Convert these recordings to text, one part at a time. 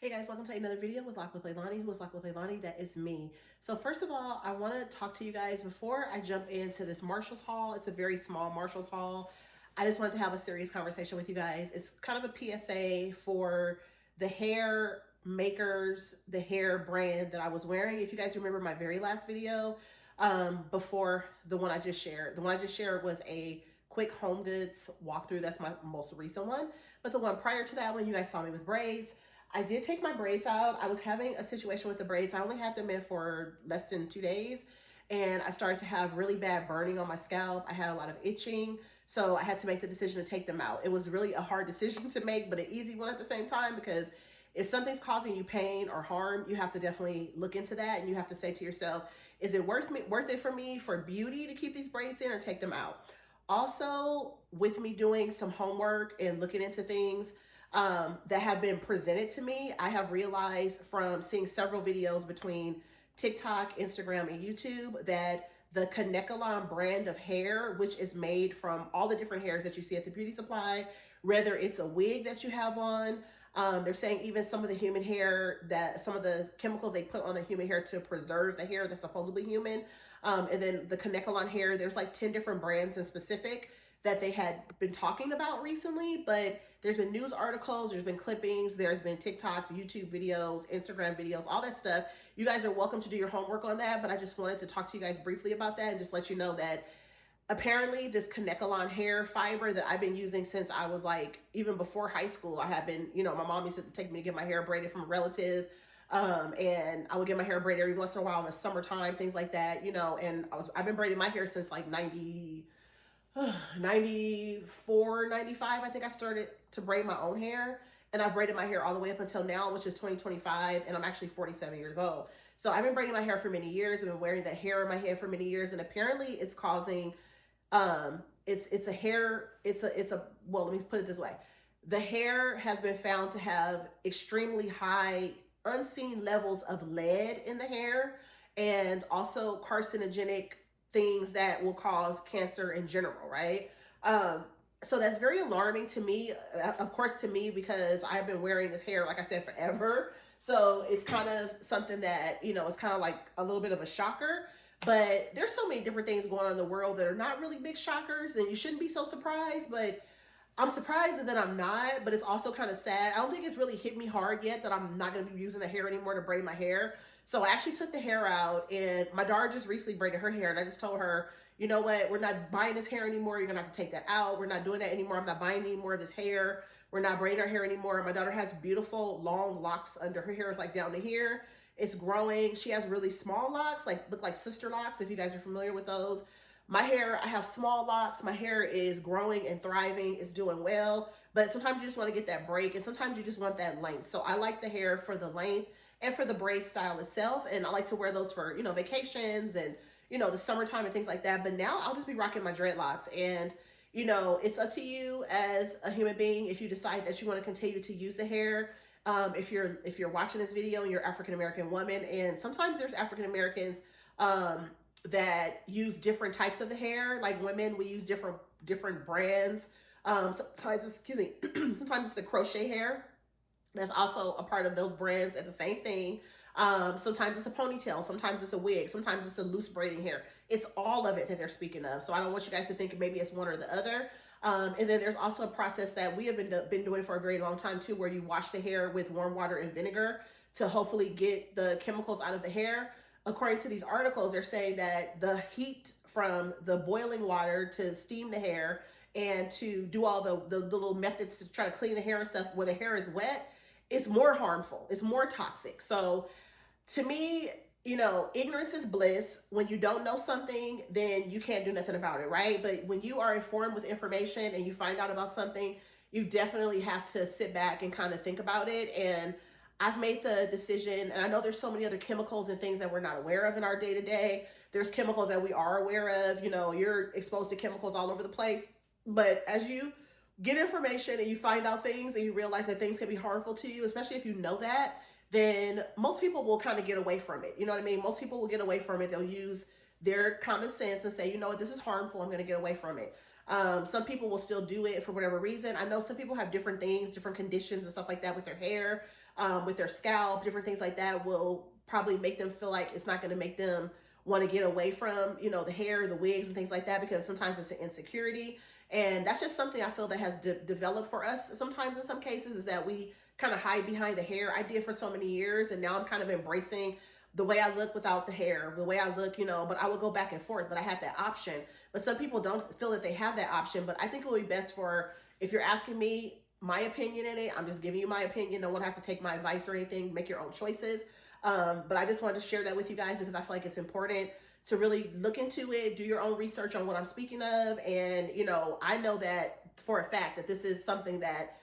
Hey guys, welcome to another video with Lock with Leilani. Who is Lock with Leilani? That is me. So first of all, I want to talk to you guys before I jump into this Marshall's haul. It's a very small Marshall's haul. I just wanted to have a serious conversation with you guys. It's kind of a PSA for the hair makers, the hair brand that I was wearing. If you guys remember my very last video, before the one I just shared. The one I just shared was a quick home goods walkthrough. That's my most recent one. But the one prior to that one, you guys saw me with braids. I did take my braids out. I was having a situation with the braids. I only had them in for less than 2 days, and I started to have really bad burning on my scalp. I had a lot of itching, so I had to make the decision to take them out. It was really a hard decision to make, but an easy one at the same time, because if something's causing you pain or harm, you have to definitely look into that, and you have to say to yourself, is it worth it for me for beauty to keep these braids in or take them out? Also, with me doing some homework and looking into things that have been presented to me, I have realized from seeing several videos between TikTok, Instagram, and YouTube that the Kanekalon brand of hair, which is made from all the different hairs that you see at the beauty supply, whether it's a wig that you have on, they're saying even some of the human hair, that some of the chemicals they put on the human hair to preserve the hair that's supposedly human. And then the Kanekalon hair, there's like 10 different brands in specific that they had been talking about recently, but there's been news articles, there's been clippings, there's been TikToks, YouTube videos, Instagram videos, all that stuff. You guys are welcome to do your homework on that, but I just wanted to talk to you guys briefly about that and just let you know that apparently this Kanekalon hair fiber that I've been using since I was like, even before high school, I have been, my mom used to take me to get my hair braided from a relative. And I would get my hair braided every once in a while in the summertime, things like that, and I've been braiding my hair since like 94, 95. I think I started to braid my own hair, and I braided my hair all the way up until now, which is 2025, and I'm actually 47 years old. So I've been braiding my hair for many years. I've been wearing that hair in my head for many years, and apparently it's causing it's a hair, well, let me put it this way. The hair has been found to have extremely high unseen levels of lead in the hair, and also carcinogenic things that will cause cancer in general, right? So that's very alarming to me, of course, to me, because I've been wearing this hair, like I said, forever. So it's kind of something that, it's kind of like a little bit of a shocker. But there's so many different things going on in the world that are not really big shockers, and you shouldn't be so surprised. But I'm surprised that I'm not, but it's also kind of sad. I don't think it's really hit me hard yet that I'm not going to be using the hair anymore to braid my hair. So I actually took the hair out, and my daughter just recently braided her hair, and I just told her, you know what, we're not buying this hair anymore. You're going to have to take that out. We're not doing that anymore. I'm not buying any more of this hair. We're not braiding our hair anymore. My daughter has beautiful long locks under her hair. It's like down to here. It's growing. She has really small locks, like look like sister locks, if you guys are familiar with those. My hair, I have small locks. My hair is growing and thriving. It's doing well. But sometimes you just want to get that break, and sometimes you just want that length. So I like the hair for the length and for the braid style itself. And I like to wear those for, vacations and, the summertime and things like that. But now I'll just be rocking my dreadlocks. And, it's up to you as a human being if you decide that you want to continue to use the hair. If you're watching this video and you're African American woman, and sometimes there's African Americans that use different types of the hair. Like women, we use different brands. Sometimes, excuse me, sometimes it's the crochet hair. That's also a part of those brands at the same thing. Sometimes it's a ponytail, sometimes it's a wig, sometimes it's a loose braiding hair. It's all of it that they're speaking of. So I don't want you guys to think maybe it's one or the other. And then there's also a process that we have been doing for a very long time too, where you wash the hair with warm water and vinegar to hopefully get the chemicals out of the hair. According to these articles, they're saying that the heat from the boiling water to steam the hair and to do all the little methods to try to clean the hair and stuff when the hair is wet, it's more harmful. It's more toxic. So to me, ignorance is bliss. When you don't know something, then you can't do nothing about it, right? But when you are informed with information and you find out about something, you definitely have to sit back and kind of think about it. And I've made the decision, and I know there's so many other chemicals and things that we're not aware of in our day to day. There's chemicals that we are aware of. You're exposed to chemicals all over the place. But as you get information and you find out things and you realize that things can be harmful to you, especially if you know that, then most people will kind of get away from it. You know what I mean? Most people will get away from it. They'll use their common sense and say, you know what, this is harmful. I'm going to get away from it. Some people will still do it for whatever reason. I know some people have different things, different conditions and stuff like that with their hair, with their scalp, different things like that will probably make them feel like it's not going to make them want to get away from, you know, the hair, the wigs and things like that, because sometimes it's an insecurity. And that's just something I feel that has developed for us sometimes in some cases, is that we kind of hide behind the hair. I did for so many years, and now I'm kind of embracing the way I look without the hair, the way I look, you know, but I would go back and forth, but I had that option. But some people don't feel that they have that option. But I think it would be best for, if you're asking me my opinion in it, I'm just giving you my opinion. No one has to take my advice or anything, make your own choices. But I just wanted to share that with you guys because I feel like it's important to really look into it, do your own research on what I'm speaking of. And, you know, I know that for a fact that this is something that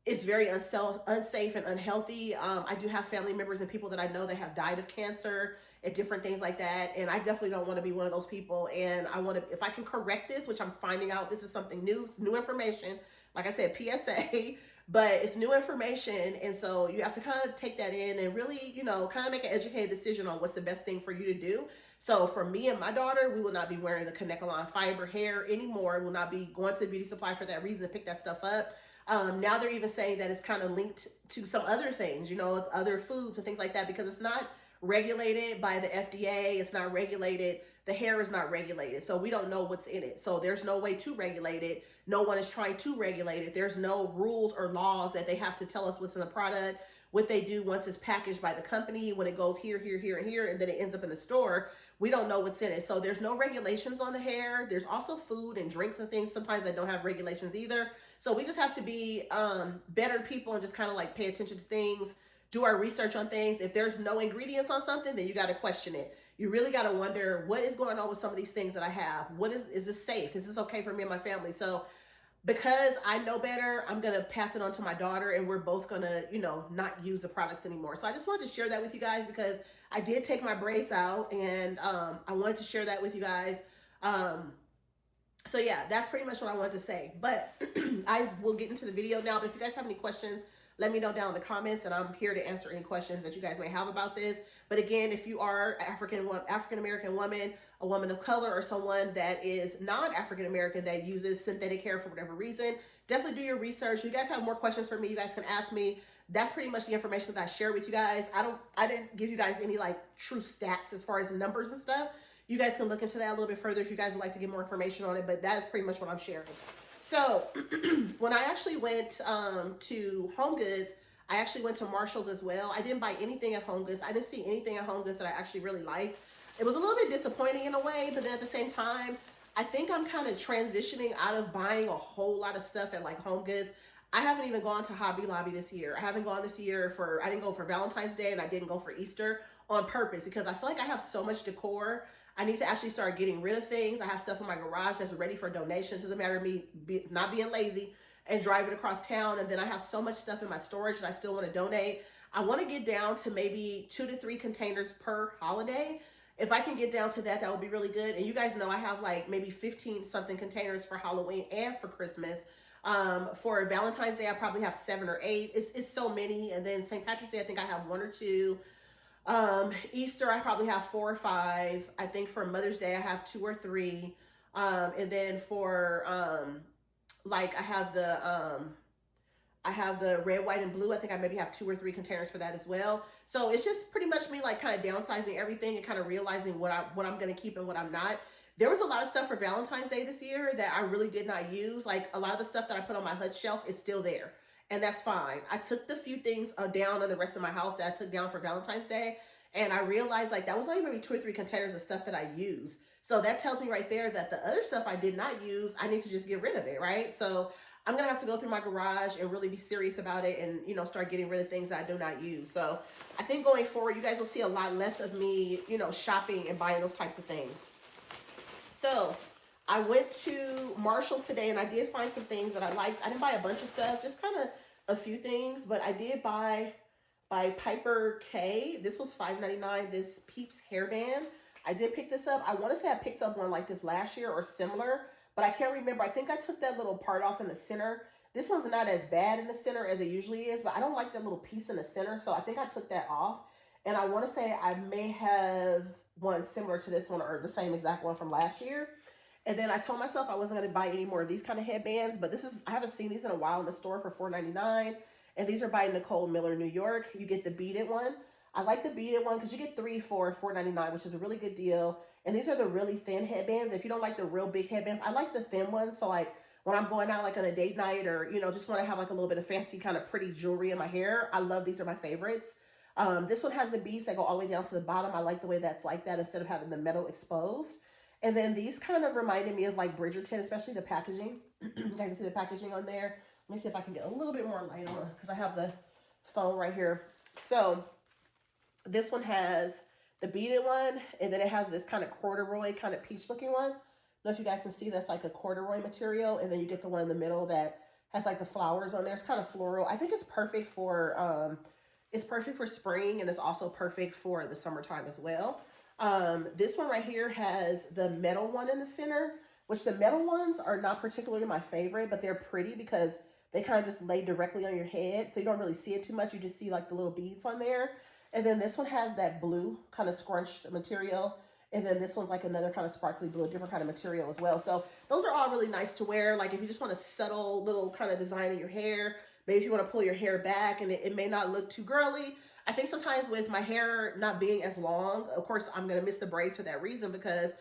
is very unsafe and unhealthy. I do have family members and people that I know that have died of cancer and different things like that. And I definitely don't want to be one of those people. And I want to, if I can correct this, which I'm finding out this is something new, it's new information. Like I said, PSA, but it's new information. And so you have to kind of take that in and really, you know, kind of make an educated decision on what's the best thing for you to do. So for me and my daughter, we will not be wearing the Kanekalon fiber hair anymore. We'll not be going to Beauty Supply for that reason to pick that stuff up. Now they're even saying that it's kind of linked to some other things, you know, it's other foods and things like that, because it's not regulated by the FDA. It's not regulated. The hair is not regulated. So we don't know what's in it. So there's no way to regulate it. No one is trying to regulate it. There's no rules or laws that they have to tell us what's in the product, what they do once it's packaged by the company, when it goes here, here, here, and here, and then it ends up in the store. We don't know what's in it. So there's no regulations on the hair. There's also food and drinks and things sometimes that don't have regulations either. So we just have to be better people and just kind of like pay attention to things, do our research on things. If there's no ingredients on something, then you got to question it. You really got to wonder, what is going on with some of these things that I have? What is this safe? Is this okay for me and my family? So because I know better, I'm going to pass it on to my daughter, and we're both going to, you know, not use the products anymore. So I just wanted to share that with you guys because I did take my braids out, and I wanted to share that with you guys. So yeah, that's pretty much what I wanted to say, but I will get into the video now. But if you guys have any questions, let me know down in the comments, and I'm here to answer any questions that you guys may have about this. But again, if you are African-American woman, a woman of color, or someone that is non-African-American that uses synthetic hair for whatever reason, definitely do your research. You guys have more questions for me, you guys can ask me. That's pretty much the information that I share with you guys. I didn't give you guys any like true stats as far as numbers and stuff. You guys can look into that a little bit further if you guys would like to get more information on it, but that is pretty much what I'm sharing. So when I actually went to HomeGoods, I actually went to Marshall's as well. I didn't buy anything at HomeGoods. I didn't see anything at HomeGoods that I actually really liked. It was a little bit disappointing in a way, but then at the same time, I think I'm kind of transitioning out of buying a whole lot of stuff at like HomeGoods. I haven't even gone to Hobby Lobby this year. I haven't gone this year I didn't go for Valentine's Day, and I didn't go for Easter on purpose because I feel like I have so much decor. I need to actually start getting rid of things. I have stuff in my garage that's ready for donations. It doesn't matter me not being lazy and driving across town. And then I have so much stuff in my storage that I still want to donate. I want to get down to maybe 2 to 3 containers per holiday. If I can get down to that, that would be really good. And you guys know I have like maybe 15 something containers for Halloween and for Christmas. For Valentine's Day, I probably have 7 or 8. It's so many. And then St. Patrick's Day, I think I have 1 or 2. Easter, I probably have 4 or 5. I think for Mother's Day, I have 2 or 3. And then for, like I have the red, white, and blue. I think I maybe have 2 or 3 containers for that as well. So it's just pretty much me like kind of downsizing everything and kind of realizing what I'm going to keep and what I'm not. There was a lot of stuff for Valentine's Day this year that I really did not use. Like a lot of the stuff that I put on my hut shelf is still there. And that's fine. I took the few things down on the rest of my house that I took down for Valentine's Day. And I realized like that was only maybe 2 or 3 containers of stuff that I used. So that tells me right there that the other stuff I did not use, I need to just get rid of it, right? So I'm going to have to go through my garage and really be serious about it and, you know, start getting rid of things that I do not use. So I think going forward, you guys will see a lot less of me, you know, shopping and buying those types of things. So I went to Marshall's today and I did find some things that I liked. I didn't buy a bunch of stuff, just kind of a few things, but I did buy by Piper K. This was $5.99, this Peeps hairband. I did pick this up. I want to say I picked up one like this last year or similar, but I can't remember. I think I took that little part off in the center. This one's not as bad in the center as it usually is, but I don't like that little piece in the center, so I think I took that off. And I want to say I may have one similar to this one or the same exact one from last year. And then I told myself I wasn't going to buy any more of these kind of headbands, but I haven't seen these in a while in the store for $4.99. And these are by Nicole Miller, New York. You get the beaded one. I like the beaded one because you get 3 for $4.99, which is a really good deal. And these are the really thin headbands. If you don't like the real big headbands, I like the thin ones. So like when I'm going out like on a date night, or, you know, just want to have like a little bit of fancy kind of pretty jewelry in my hair, I love these. Are my favorites. This one has the beads that go all the way down to the bottom. I like the way that's like that instead of having the metal exposed. And then these kind of reminded me of like Bridgerton, especially the packaging. You guys can see the packaging on there. Let me see if I can get a little bit more light on it because I have the phone right here. So this one has the beaded one, and then it has this kind of corduroy, kind of peach looking one. I don't know if you guys can see that's like a corduroy material, and then you get the one in the middle that has like the flowers on there. It's kind of floral. I think it's perfect for spring, and it's also perfect for the summertime as well. This one right here has the metal one in the center, which the metal ones are not particularly my favorite, but they're pretty because they kind of just lay directly on your head. So you don't really see it too much. You just see like the little beads on there. And then this one has that blue kind of scrunched material. And then this one's like another kind of sparkly blue, different kind of material as well. So those are all really nice to wear. Like if you just want a subtle little kind of design in your hair, maybe if you want to pull your hair back and it may not look too girly. I think sometimes with my hair not being as long, of course, I'm going to miss the braids for that reason, because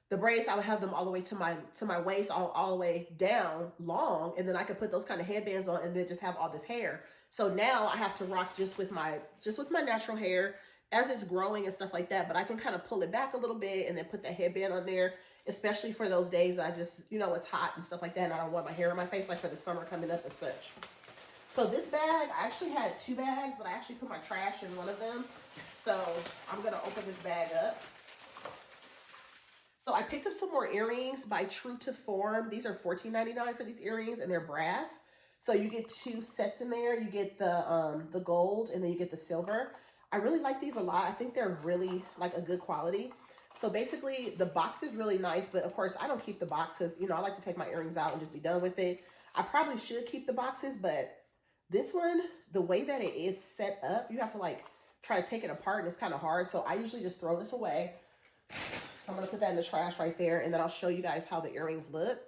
the braids, I would have them all the way to my waist, all the way down long. And then I could put those kind of headbands on and then just have all this hair. So now I have to rock just with my natural hair as it's growing and stuff like that. But I can kind of pull it back a little bit and then put that headband on there, especially for those days I just, you know, it's hot and stuff like that. And I don't want my hair in my face, like for the summer coming up and such. So this bag, I actually had 2 bags, but I actually put my trash in one of them. So I'm going to open this bag up. So I picked up some more earrings by True to Form. These are $14.99 for these earrings, and they're brass. So you get 2 sets in there. You get the gold, and then you get the silver. I really like these a lot. I think they're really like a good quality. So basically the box is really nice, but of course I don't keep the box because, you know, I like to take my earrings out and just be done with it. I probably should keep the boxes, but this one, the way that it is set up, you have to like try to take it apart, and it's kind of hard. So I usually just throw this away. So I'm going to put that in the trash right there, and then I'll show you guys how the earrings look.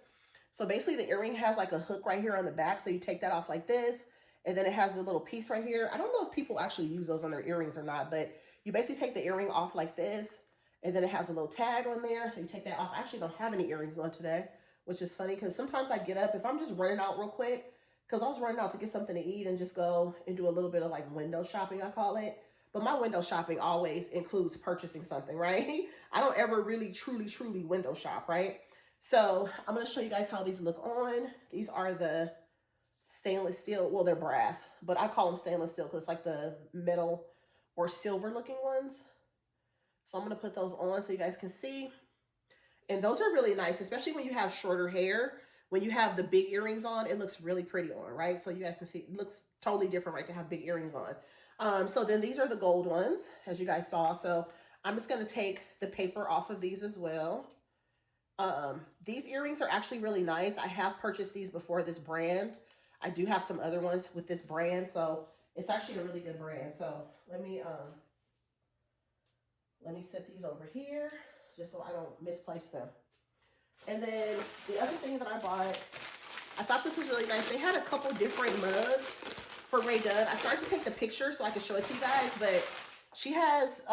So basically the earring has like a hook right here on the back. So you take that off like this, and then it has a little piece right here. I don't know if people actually use those on their earrings or not, but you basically take the earring off like this, and then it has a little tag on there. So you take that off. I actually don't have any earrings on today, which is funny because sometimes I get up, if I'm just running out real quick, because I was running out to get something to eat and just go and do a little bit of like window shopping, I call it. But my window shopping always includes purchasing something, right? I don't ever really, truly window shop, right? So I'm going to show you guys how these look on. These are the stainless steel. Well, they're brass, but I call them stainless steel because it's like the metal or silver looking ones. So I'm going to put those on so you guys can see. And those are really nice, especially when you have shorter hair. When you have the big earrings on, it looks really pretty on, right? So you guys can see, it looks totally different, right, to have big earrings on. So then these are the gold ones, as you guys saw. So I'm just going to take the paper off of these as well. These earrings are actually really nice. I have purchased these before, this brand. I do have some other ones with this brand, so it's actually a really good brand. So let me set these over here just so I don't misplace them. And then the other thing that I bought, I thought this was really nice. They had a couple different mugs for Rae Dunn. I started to take the picture so I could show it to you guys, but she has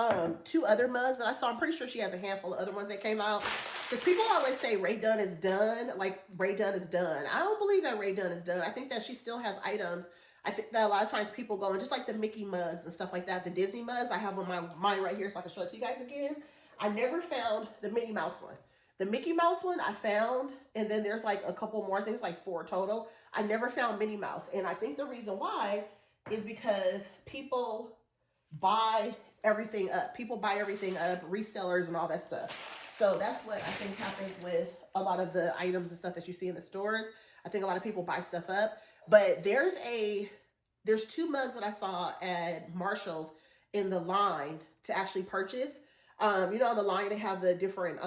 2 other mugs that I saw. I'm pretty sure she has a handful of other ones that came out. Because people always say Rae Dunn is done, like Rae Dunn is done. I don't believe that Rae Dunn is done. I think that she still has items. I think that a lot of times people go, and just like the Mickey mugs and stuff like that, the Disney mugs, I have on mine right here so I can show it to you guys again. I never found the Minnie Mouse one. The Mickey Mouse one I found, and then there's like a couple more things, like 4 total. I never found Minnie Mouse, and I think the reason why is because people buy everything up. People buy everything up, resellers and all that stuff. So that's what I think happens with a lot of the items and stuff that you see in the stores. I think a lot of people buy stuff up, but there's 2 mugs that I saw at Marshall's in the line to actually purchase. You know, on the line, they have the different,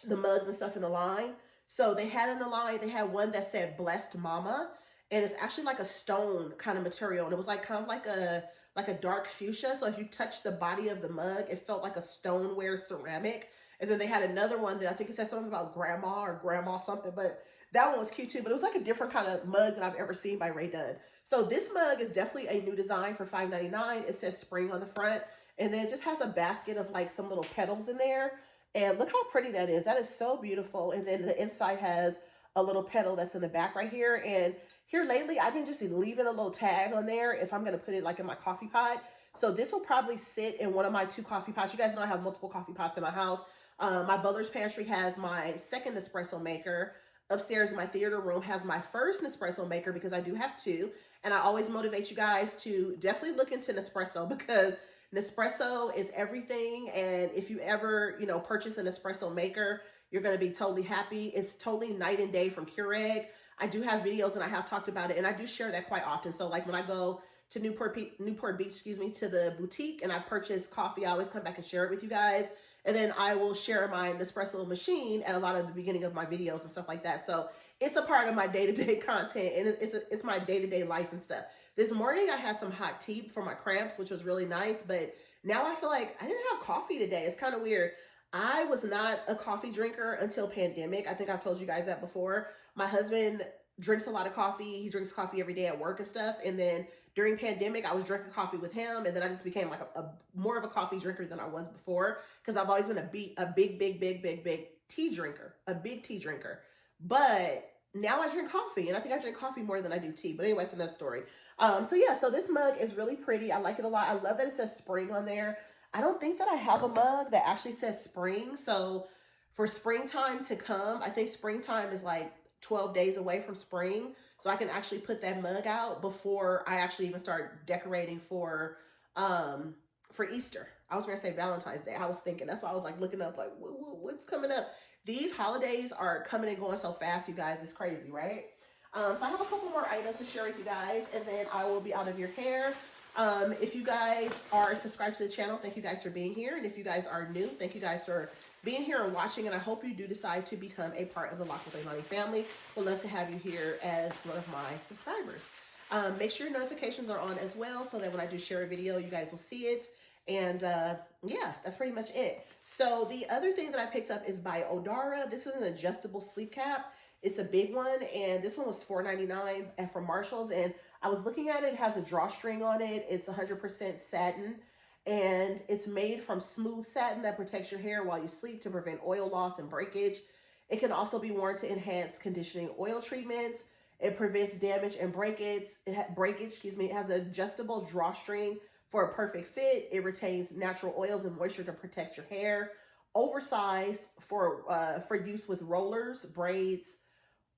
the mugs and stuff in the line. So they had in the line, they had one that said Blessed Mama, and it's actually like a stone kind of material. And it was like kind of like a dark fuchsia. So if you touch the body of the mug, it felt like a stoneware ceramic. And then they had another one that I think it said something about grandma or grandma something, but that one was cute too. But it was like a different kind of mug than I've ever seen by Rae Dunn. So this mug is definitely a new design for $5.99. It says spring on the front, and then it just has a basket of like some little petals in there. And look how pretty that is. That is so beautiful. And then the inside has a little petal that's in the back right here. And here lately, I've been just leaving a little tag on there if I'm going to put it like in my coffee pot. So this will probably sit in one of my 2 coffee pots. You guys know I have multiple coffee pots in my house. My butler's pantry has my second Nespresso maker. Upstairs in my theater room has my first Nespresso maker because I do have 2. And I always motivate you guys to definitely look into Nespresso because Nespresso is everything. And if you ever, purchase an espresso maker, you're going to be totally happy. It's totally night and day from Keurig. I do have videos and I have talked about it, and I do share that quite often. So like when I go to Newport Beach, to the boutique and I purchase coffee, I always come back and share it with you guys. And then I will share my Nespresso machine at a lot of the beginning of my videos and stuff like that. So it's a part of my day-to-day content, and it's my day-to-day life and stuff. This morning I had some hot tea for my cramps, which was really nice, but now I feel like I didn't have coffee today. It's kind of weird. I was not a coffee drinker until pandemic. I think I've told you guys that before. My husband drinks a lot of coffee. He drinks coffee every day at work and stuff. And then during pandemic, I was drinking coffee with him. And then I just became like a more of a coffee drinker than I was before. Because I've always been a big tea drinker. A big tea drinker. But now I drink coffee. And I think I drink coffee more than I do tea. But anyway, it's another story. So this mug is really pretty. I like it a lot. I love that it says spring on there. I don't think that I have a mug that actually says spring. So for springtime to come, I think springtime is like 12 days away from spring. So I can actually put that mug out before I actually even start decorating for Easter. I was going to say Valentine's Day. I was thinking, that's why I was like looking up like, what's coming up? These holidays are coming and going so fast, you guys. It's crazy, right? So I have a couple more items to share with you guys, and then I will be out of your hair. If you guys are subscribed to the channel, thank you guys for being here. And if you guys are new, thank you guys for being here and watching. And I hope you do decide to become a part of the Lock with Leilani family. We'd love to have you here as one of my subscribers. Make sure your notifications are on as well so that when I do share a video, you guys will see it. And yeah, that's pretty much it. So the other thing that I picked up is by Odara. This is an adjustable sleep cap. It's a big one, and this one was $4.99 from Marshalls. And I was looking at it. It has a drawstring on it. It's 100% satin, and it's made from smooth satin that protects your hair while you sleep to prevent oil loss and breakage. It can also be worn to enhance conditioning oil treatments. It prevents damage and breakage. It has an adjustable drawstring for a perfect fit. It retains natural oils and moisture to protect your hair. Oversized for use with rollers, braids,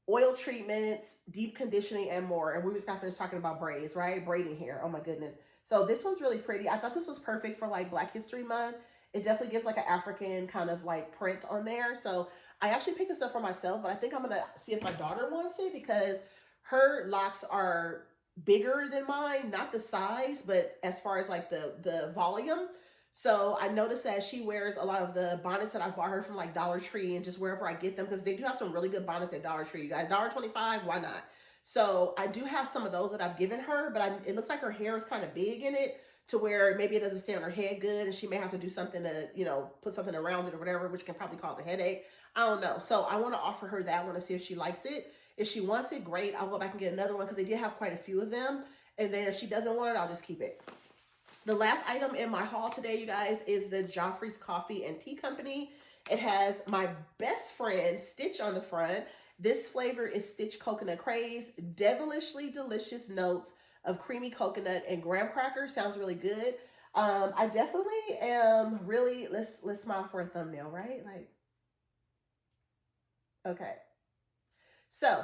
oil treatments, deep conditioning, and more. And we just got finished talking about braids, right? Braiding hair. Oh my goodness. So this one's really pretty. I thought this was perfect for like Black History Month. It definitely gives like an African kind of like print on there. So I actually picked this up for myself, but I think I'm going to see if my daughter wants it because her locks are bigger than mine. Not the size, but as far as like the volume. So I noticed that she wears a lot of the bonnets that I bought her from like Dollar Tree and just wherever I get them, because they do have some really good bonnets at Dollar Tree, you guys. $1.25, why not? So I do have some of those that I've given her, but it looks like her hair is kind of big in it to where maybe it doesn't stay on her head good, and she may have to do something to, put something around it or whatever, which can probably cause a headache. I don't know. So I want to offer her that one to see if she likes it. If she wants it, great. I'll go back and get another one because they did have quite a few of them. And then if she doesn't want it, I'll just keep it. The last item in my haul today, you guys, is the Joffrey's Coffee and Tea Company. It has my best friend Stitch on the front. This flavor is Stitch Coconut Craze. Devilishly delicious notes of creamy coconut and graham cracker. Sounds really good. I definitely am really, let's smile for a thumbnail, right? Like, okay. So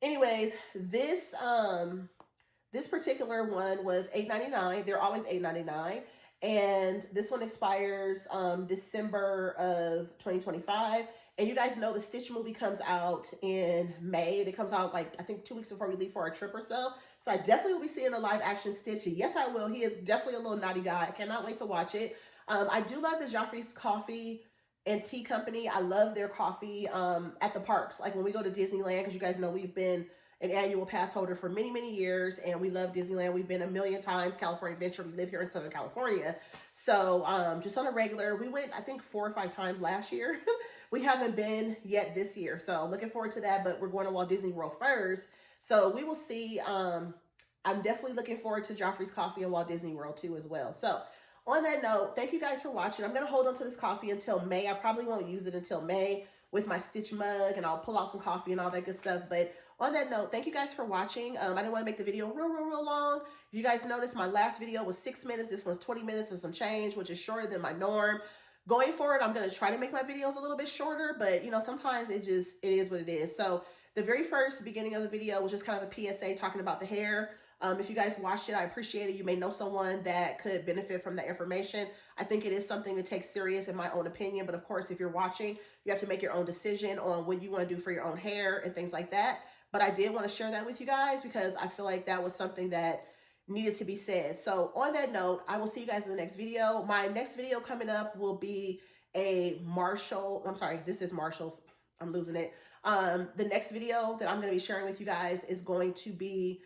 anyways, this particular one was $8.99. They're always $8.99. And this one expires December of 2025. And you guys know the Stitch movie comes out in May. It comes out like, I think 2 weeks before we leave for our trip or so. So I definitely will be seeing a live action Stitch. Yes, I will. He is definitely a little naughty guy. I cannot wait to watch it. I do love the Joffrey's Coffee and Tea Company. I love their coffee at the parks. Like when we go to Disneyland, because you guys know we've been an annual pass holder for many, many years, and we love Disneyland. We've been a million times. California Adventure. We live here in Southern California. So just on a regular, we went, I think, 4 or 5 times last year. We haven't been yet this year. So looking forward to that, but we're going to Walt Disney World first. So we will see. I'm definitely looking forward to Joffrey's Coffee and Walt Disney World too as well. So on that note, thank you guys for watching. I'm going to hold on to this coffee until May. I probably won't use it until May with my Stitch mug, and I'll pull out some coffee and all that good stuff. But on that note, thank you guys for watching. I didn't want to make the video real long. If you guys noticed, my last video was 6 minutes. This one's 20 minutes and some change, which is shorter than my norm. Going forward, I'm going to try to make my videos a little bit shorter, but you know, sometimes it is what it is. So the very first beginning of the video was just kind of a PSA talking about the hair. If you guys watched it, I appreciate it. You may know someone that could benefit from that information. I think it is something to take serious in my own opinion. But of course, if you're watching, you have to make your own decision on what you want to do for your own hair and things like that. But I did want to share that with you guys because I feel like that was something that needed to be said. So on that note, I will see you guys in the next video. My next video coming up will be a Marshall. I'm sorry, this is Marshall's. I'm losing it. The next video that I'm going to be sharing with you guys is going to be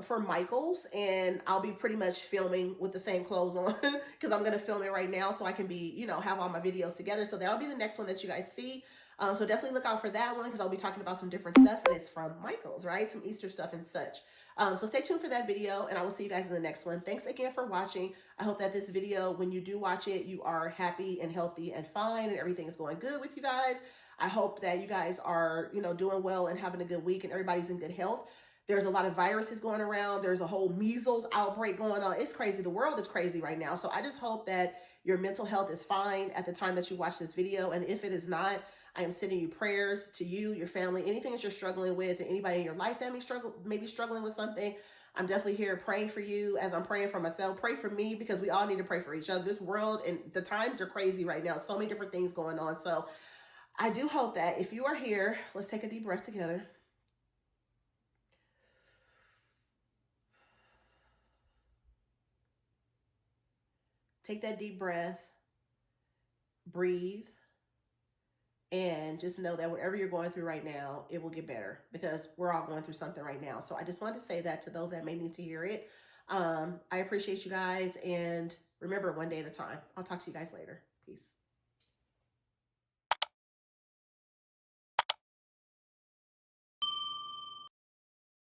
for Michael's, and I'll be pretty much filming with the same clothes on because I'm going to film it right now so I can be, you know, have all my videos together. So that'll be the next one that you guys see. So definitely look out for that one because I'll be talking about some different stuff, and it's from Michael's, right? Some Easter stuff and such. So stay tuned for that video, and I will see you guys in the next one. Thanks again for watching. I hope that this video, when you do watch it, you are happy and healthy and fine, and everything is going good with you guys. I hope that you guys are, you know, doing well and having a good week, and everybody's in good health. There's a lot of viruses going around. There's a whole measles outbreak going on. It's crazy. The world is crazy right now. So I just hope that your mental health is fine at the time that you watch this video. And if it is not, I am sending you prayers to you, your family, anything that you're struggling with, and anybody in your life that may be struggling with something. I'm definitely here praying for you as I'm praying for myself. Pray for me because we all need to pray for each other. This world and the times are crazy right now. So many different things going on. So I do hope that if you are here, let's take a deep breath together. Take that deep breath, breathe, and just know that whatever you're going through right now, it will get better because we're all going through something right now. So I just wanted to say that to those that may need to hear it. I appreciate you guys, and remember, one day at a time. I'll talk to you guys later. Peace.